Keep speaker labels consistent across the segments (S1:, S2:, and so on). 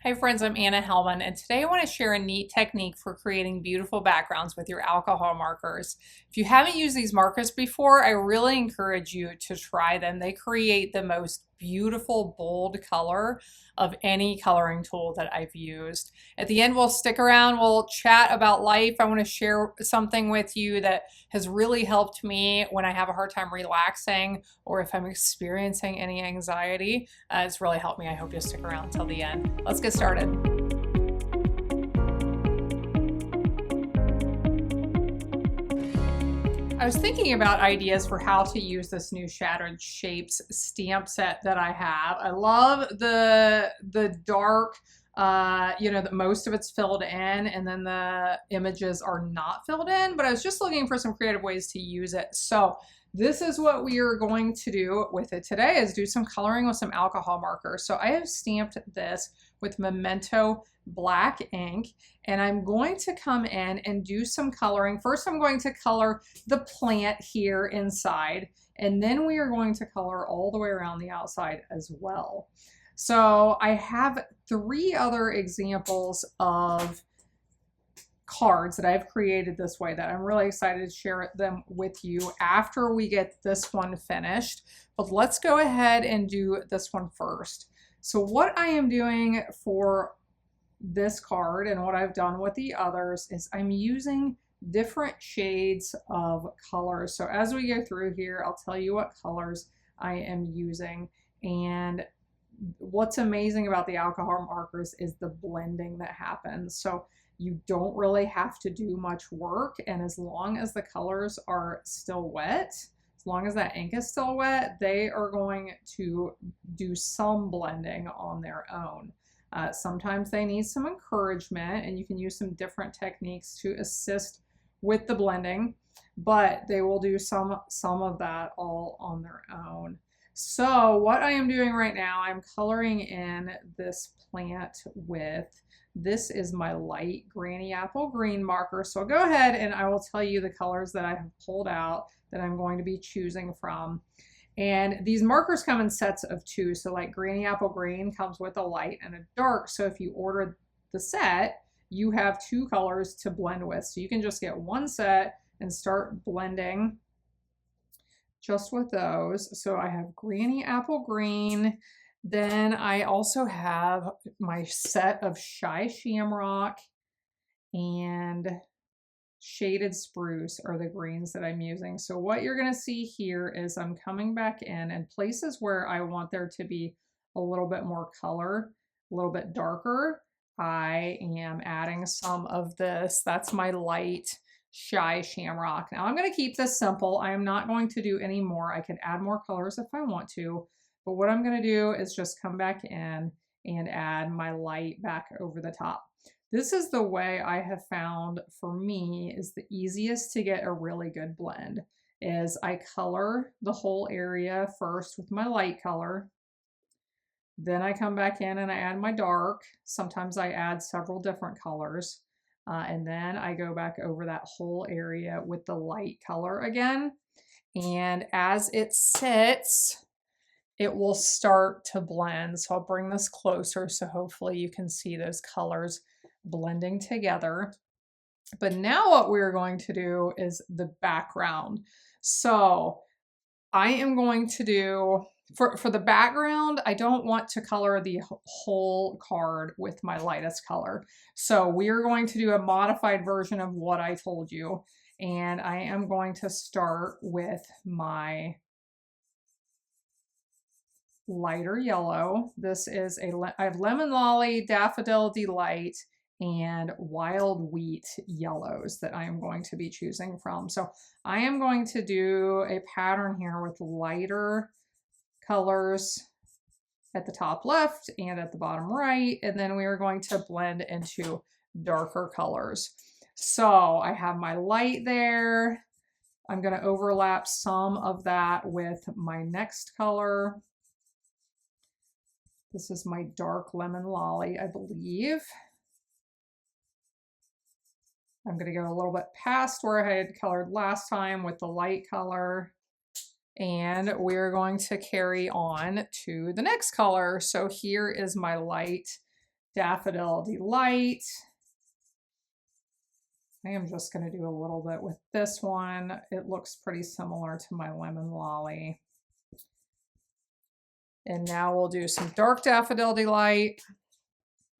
S1: Hi friends, I'm Anna Helman, and today I want to share a neat technique for creating beautiful backgrounds with your alcohol markers. If you haven't used these markers before, I really encourage you to try them. They create the most beautiful, bold color of any coloring tool that I've used. At the end, we'll stick around, we'll chat about life. I want to share something with you that has really helped me when I have a hard time relaxing or if I'm experiencing any anxiety. It's really helped me. I hope you'll stick around till the end. Let's get started. I was thinking about ideas for how to use this new Shattered Shapes stamp set that I have. I love the dark, that most of it's filled in and then the images are not filled in, but I was just looking for some creative ways to use it. So this is what we are going to do with it today, is do some coloring with some alcohol markers. So I have stamped this with Memento black ink, and I'm going to come in and do some coloring. First, I'm going to color the plant here inside, and then we are going to color all the way around the outside as well. So I have 3 other examples of cards that I've created this way that I'm really excited to share them with you after we get this one finished. But let's go ahead and do this one first. So what I am doing for this card and what I've done with the others is I'm using different shades of colors. So as we go through here, I'll tell you what colors I am using. And what's amazing about the alcohol markers is the blending that happens. So you don't really have to do much work, and as long as the colors are still wet, as long as that ink is still wet, they are going to do some blending on their own. Sometimes they need some encouragement, and you can use some different techniques to assist with the blending, but they will do some of that all on their own. So what I am doing right now, I'm coloring in this plant with, this is my light Granny Apple Green marker. So I'll go ahead and I will tell you the colors that I have pulled out that I'm going to be choosing from. And these markers come in sets of 2. So like Granny Apple Green comes with a light and a dark. So if you order the set, you have 2 colors to blend with. So you can just get one set and start blending just with those. So I have Granny Apple Green. Then I also have my set of Shy Shamrock and Shaded Spruce are the greens that I'm using. So what you're going to see here is I'm coming back in, and places where I want there to be a little bit more color, a little bit darker, I am adding some of this. That's my light Shy Shamrock. Now I'm going to keep this simple. I am not going to do any more. I could add more colors if I want to, but what I'm going to do is just come back in and add my light back over the top. This is the way I have found for me is the easiest to get a really good blend, is I color the whole area first with my light color. Then I come back in and I add my dark. Sometimes I add several different colors. And then I go back over that whole area with the light color again. And as it sits, it will start to blend. So I'll bring this closer so hopefully you can see those colors blending together. But now what we're going to do is the background. So I am going to do, for the background, I don't want to color the whole card with my lightest color. So we are going to do a modified version of what I told you. And I am going to start with my lighter yellow. This is I have Lemon Lolly, Daffodil Delight, and Wild Wheat yellows that I am going to be choosing from. So I am going to do a pattern here with lighter colors at the top left and at the bottom right, and then we are going to blend into darker colors. So I have my light there. I'm going to overlap some of that with my next color. This is my dark Lemon Lolly, I believe. I'm going to go a little bit past where I had colored last time with the light color. And we're going to carry on to the next color. So here is my light Daffodil Delight. I am just going to do a little bit with this one. It looks pretty similar to my Lemon Lolly. And now we'll do some Dark Daffodil Delight.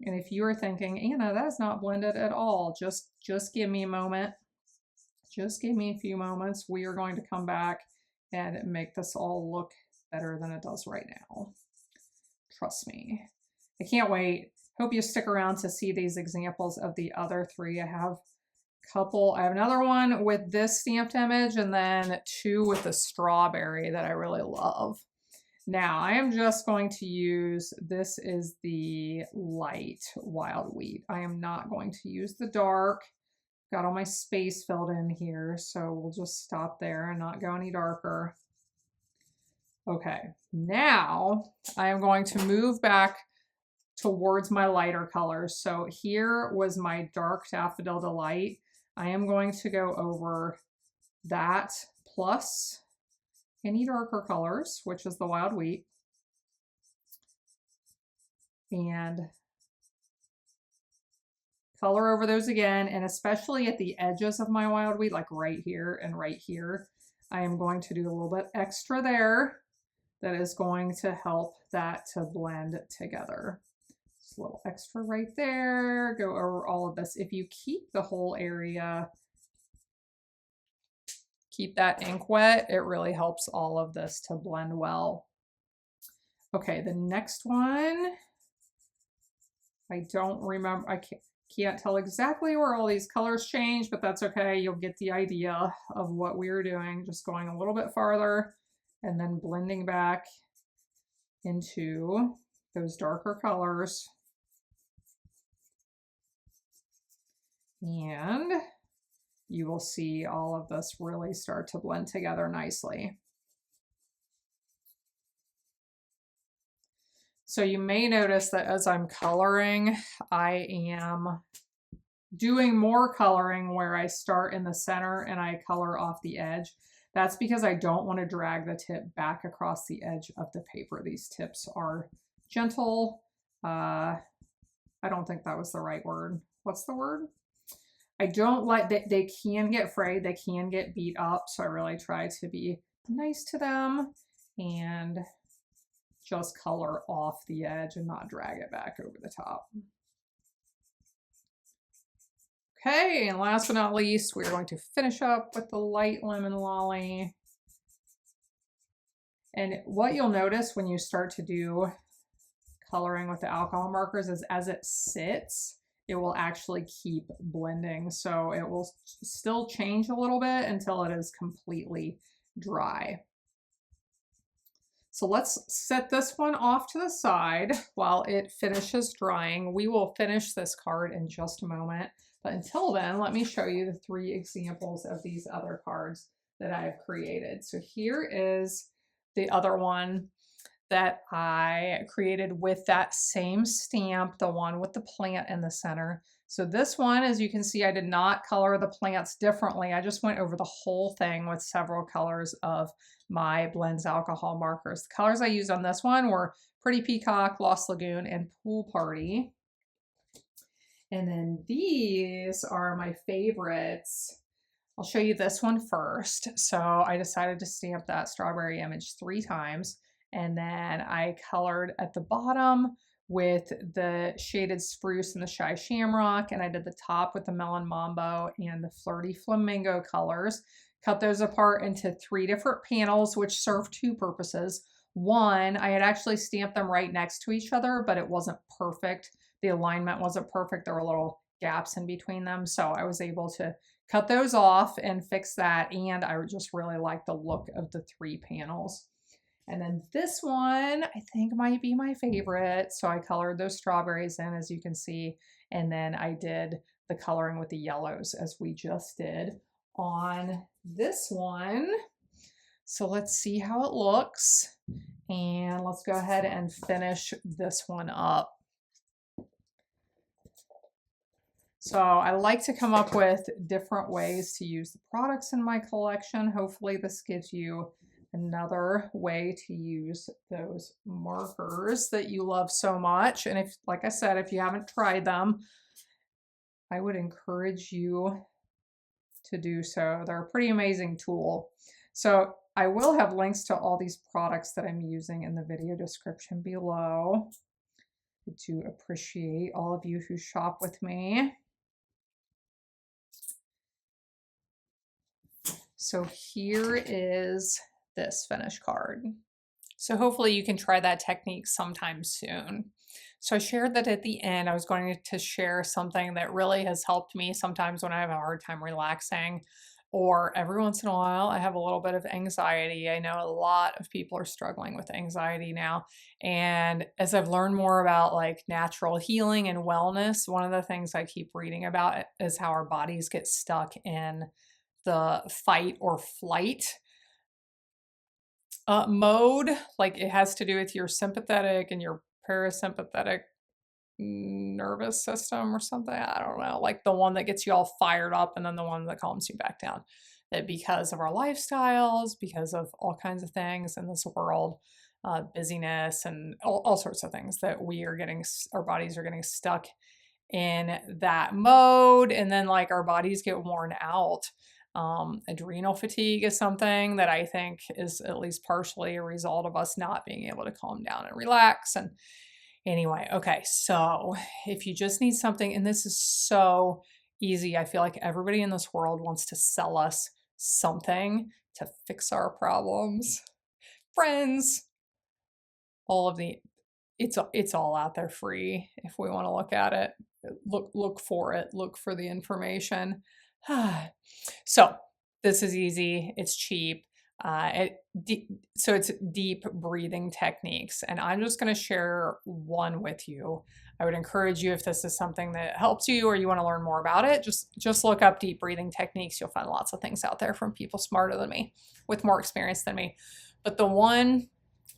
S1: And if you are thinking, Anna, that is not blended at all, just give me a moment. Just give me a few moments. We are going to come back and make this all look better than it does right now. Trust me. I can't wait. Hope you stick around to see these examples of the other three. I have another one with this stamped image and then two with the strawberry that I really love. Now I am just going to use, this is the light wild wheat. I am not going to use the dark. Got all my space filled in here, so we'll just stop there and not go any darker. Okay, now I am going to move back towards my lighter colors. So here was my Dark Daffodil Delight. I am going to go over that plus any darker colors, which is the wild wheat, and color over those again, and especially at the edges of my wild wheat, like right here and right here, I am going to do a little bit extra there that is going to help that to blend together. Just a little extra right there, go over all of this. If you keep the whole area, keep that ink wet, it really helps all of this to blend well. Okay, the next one, I don't remember, I can't tell exactly where all these colors change, but that's okay. You'll get the idea of what we were doing, just going a little bit farther and then blending back into those darker colors. And you will see all of this really start to blend together nicely. So you may notice that as I'm coloring, I am doing more coloring where I start in the center and I color off the edge. That's because I don't want to drag the tip back across the edge of the paper. These tips are gentle. I don't think that was the right word. What's the word? I don't like that. They can get frayed, they can get beat up, so I really try to be nice to them and just color off the edge and not drag it back over the top. Okay, and last but not least, we're going to finish up with the light Lemon Lolly. And what you'll notice when you start to do coloring with the alcohol markers is as it sits, it will actually keep blending. So it will still change a little bit until it is completely dry. So let's set this one off to the side while it finishes drying. We will finish this card in just a moment. But until then, let me show you the three examples of these other cards that I have created. So here is the other one that I created with that same stamp, the one with the plant in the center. So this one, as you can see, I did not color the plants differently. I just went over the whole thing with several colors of my Blends alcohol markers. The colors I used on this one were Pretty Peacock, Lost Lagoon, and Pool Party. And then these are my favorites. I'll show you this one first. So I decided to stamp that strawberry image 3 times. And then I colored at the bottom with the shaded spruce and the shy shamrock. And I did the top with the melon mambo and the flirty flamingo colors. Cut those apart into 3 different panels, which serve 2 purposes. One, I had actually stamped them right next to each other, but it wasn't perfect. The alignment wasn't perfect. There were little gaps in between them. So I was able to cut those off and fix that. And I just really like the look of the 3 panels. And then this one, I think might be my favorite. So I colored those strawberries in, as you can see. And then I did the coloring with the yellows as we just did on this one. So let's see how it looks. And let's go ahead and finish this one up. So I like to come up with different ways to use the products in my collection. Hopefully this gives you another way to use those markers that you love so much. And if, like I said, if you haven't tried them, I would encourage you to do so. They're a pretty amazing tool. So I will have links to all these products that I'm using in the video description below. I do appreciate all of you who shop with me. So here is this finished card. So hopefully you can try that technique sometime soon. So I shared that at the end, I was going to share something that really has helped me sometimes when I have a hard time relaxing, or every once in a while I have a little bit of anxiety. I know a lot of people are struggling with anxiety now. And as I've learned more about like natural healing and wellness, one of the things I keep reading about is how our bodies get stuck in the fight or flight mode. Like it has to do with your sympathetic and your parasympathetic nervous system or something. I don't know, like the one that gets you all fired up and then the one that calms you back down. That because of our lifestyles, because of all kinds of things in this world, busyness and all sorts of things, that we are getting, our bodies are getting stuck in that mode. And then like our bodies get worn out. Adrenal fatigue is something that I think is at least partially a result of us not being able to calm down and relax. And anyway, okay, so if you just need something, and this is so easy, I feel like everybody in this world wants to sell us something to fix our problems. Friends, all of the, it's all out there free if we want to look at it. Look for it, look for the information. So this is easy, it's cheap. So it's deep breathing techniques, and I'm just going to share one with you. I would encourage you, if this is something that helps you or you want to learn more about it, just look up deep breathing techniques. You'll find lots of things out there from people smarter than me, with more experience than me. But the one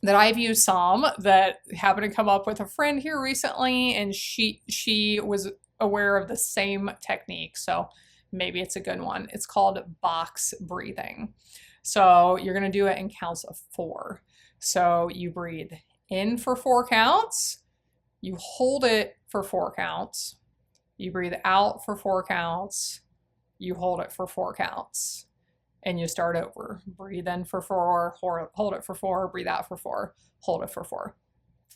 S1: that I've used some that happened to come up with a friend here recently, and she was aware of the same technique, so maybe it's a good one. It's called box breathing. So you're going to do it in counts of 4. So you breathe in for 4 counts, you hold it for 4 counts, you breathe out for 4 counts, you hold it for 4 counts, and you start over. Breathe in for 4, hold it for 4, breathe out for 4, hold it for 4.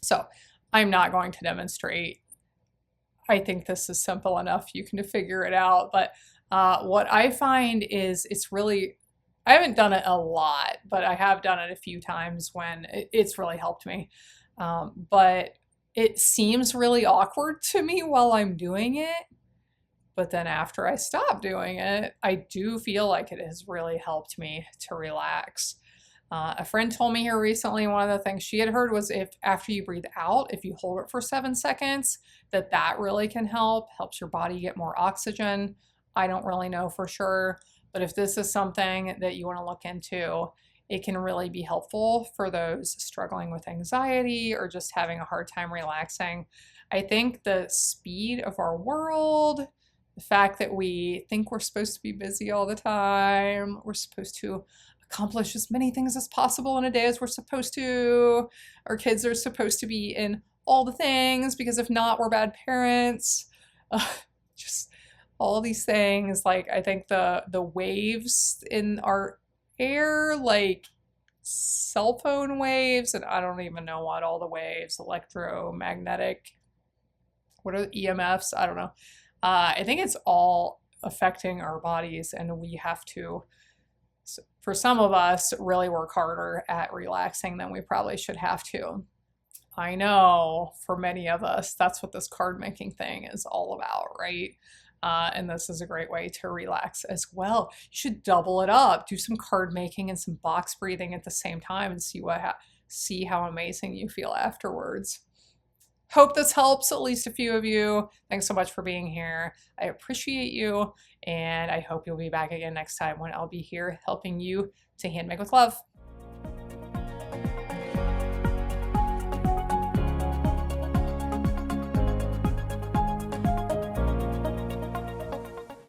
S1: So I'm not going to demonstrate. I think this is simple enough. You can figure it out. But what I find is it's really, I haven't done it a lot, but I have done it a few times when it's really helped me. But it seems really awkward to me while I'm doing it. But then after I stop doing it, I do feel like it has really helped me to relax. A friend told me here recently, one of the things she had heard was if after you breathe out, if you hold it for 7 seconds, that really can helps your body get more oxygen. I don't really know for sure, but if this is something that you want to look into, it can really be helpful for those struggling with anxiety or just having a hard time relaxing. I think the speed of our world, the fact that we think we're supposed to be busy all the time, we're supposed to accomplish as many things as possible in a day as we're supposed to. Our kids are supposed to be in all the things because if not, we're bad parents. Just all these things. Like I think the waves in our air, like cell phone waves, and I don't even know what all the waves, electromagnetic, what are the EMFs? I don't know. I think it's all affecting our bodies, and we have to, for some of us, really work harder at relaxing than we probably should have to. I know for many of us, that's what this card making thing is all about, right? And this is a great way to relax as well. You should double it up, do some card making and some box breathing at the same time, and see how amazing you feel afterwards. Hope this helps at least a few of you. Thanks so much for being here. I appreciate you, and I hope you'll be back again next time when I'll be here helping you to handmake with love.